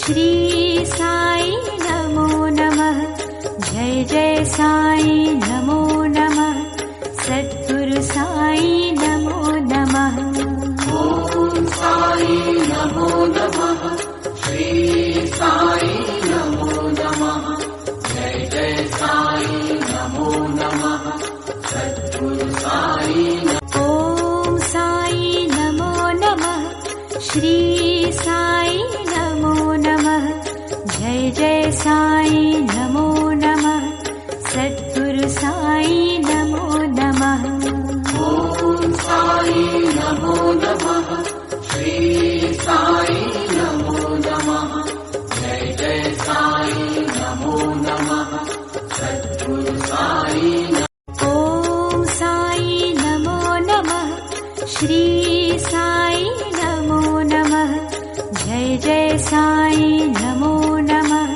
श्री साई नमो नमः। जय जय साई नमो नमः। सद्गुरु साई नमो नमः। ओम साई नमो नमः। श्री साई नमो नमः। जय जय साई नमो नमः। सद्गुरु साई ओम साई नमो नमः। श्री साई नमो नमः। जय जय साई नमो नमः। सद्गुरु साई नमो नमः। ओम साई नमो नमः। श्री साई नमो नमः। जय जय साई नमो नमः। सद्गुरु साई ओम साई नमो नमः। श्री साई नमो नमः। जय जय साई नमो नमः।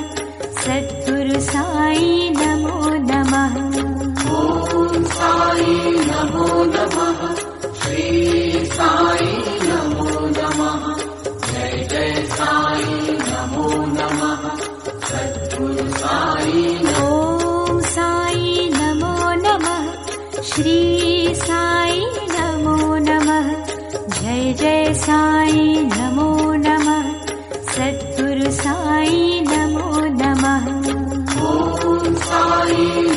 सद्गुरु साई नमो नमः। ओम साई नमो नमः। श्री साई नमो नमः। जय जय साई नमो नमः। सद्गुरु साई ओम साई नमो नमः। श्री साई नमो नमः। जय जय साई नमो नमः। सद्गुरु साई नमो नमः। ओम साई